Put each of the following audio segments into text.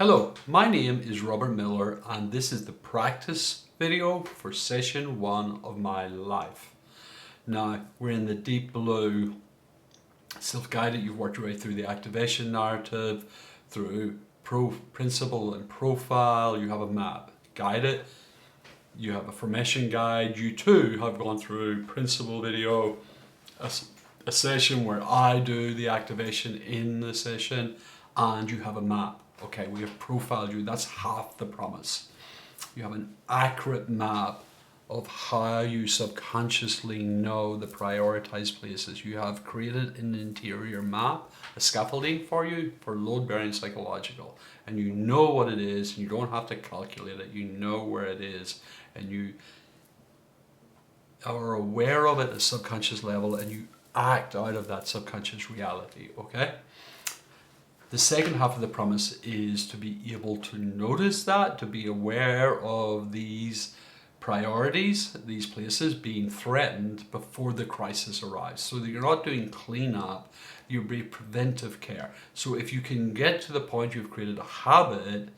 Hello, my name is Robert Miller and this is the practice video for session 1 of my life. Now, we're in the deep blue self-guided. You've worked your way through the activation narrative, through principle and profile. You have a map, guided. You have a formation guide. You too have gone through principle video, a session where I do the activation in the session, and you have a map. Okay, we have profiled you. That's half the promise. You have an accurate map of how you subconsciously know the prioritized places. You have created an interior map, a scaffolding for you for load-bearing psychological. And you know what it is, and you don't have to calculate it. You know where it is, and you are aware of it at a subconscious level, and you act out of that subconscious reality, okay? The second half of the promise is to be able to notice that, to be aware of these priorities, these places being threatened before the crisis arrives, so that you're not doing cleanup, you're doing preventive care. So if you can get to the point you've created a habit,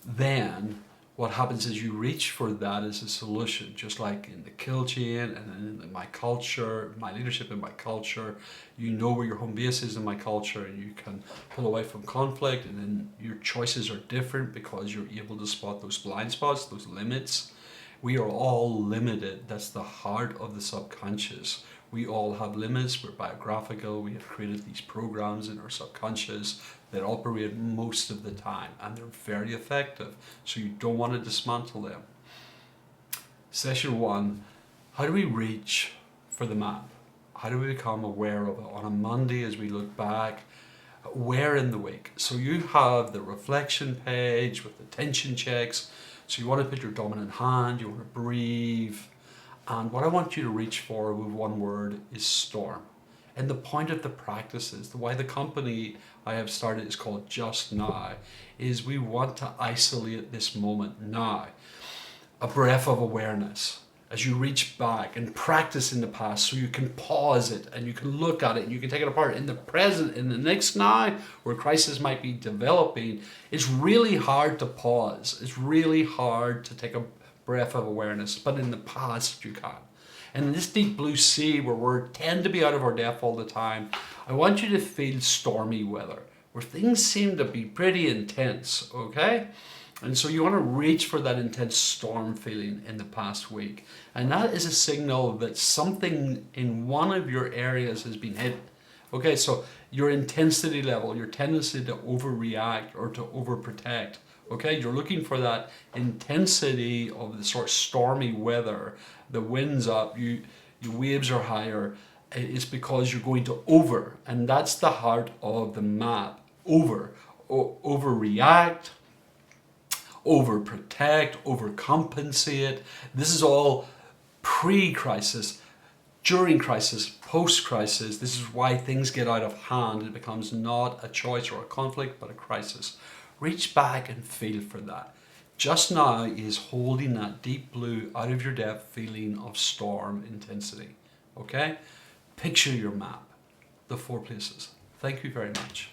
then what happens is you reach for that as a solution, just like in the kill chain and in my culture, my leadership in my culture. You know where your home base is in my culture, and you can pull away from conflict, and then your choices are different because you're able to spot those blind spots, those limits. We are all limited. That's the heart of the subconscious. We all have limits. We're biographical. We have created these programs in our subconscious that operate most of the time, and they're very effective. So you don't want to dismantle them. Session 1, how do we reach for the map? How do we become aware of it on a Monday as we look back? Where in the week? So you have the reflection page with the tension checks. So you want to put your dominant hand, you want to breathe. And what I want you to reach for with one word is storm. And the point of the practice is, the why the company I have started is called Just Now, is we want to isolate this moment now. A breath of awareness as you reach back and practice in the past, so you can pause it and you can look at it and you can take it apart. In the present, in the next now, where crisis might be developing, it's really hard to pause. It's really hard to take a breath of awareness, but in the past you can. And in this deep blue sea where we tend to be out of our depth all the time, I want you to feel stormy weather, where things seem to be pretty intense, okay? And so you want to reach for that intense storm feeling in the past week. And that is a signal that something in one of your areas has been hit. Okay, so your intensity level, your tendency to overreact or to overprotect. Okay, you're looking for that intensity of the sort of stormy weather. The wind's up, your waves are higher. It's because you're going to over, and that's the heart of the map. Overreact, overprotect, overcompensate. This is all pre-crisis, during crisis, post-crisis. This is why things get out of hand. It becomes not a choice or a conflict, but a crisis. Reach back and feel for that. Just Now is holding that deep blue, out of your depth feeling of storm intensity. Okay? Picture your map, the 4 places. Thank you very much.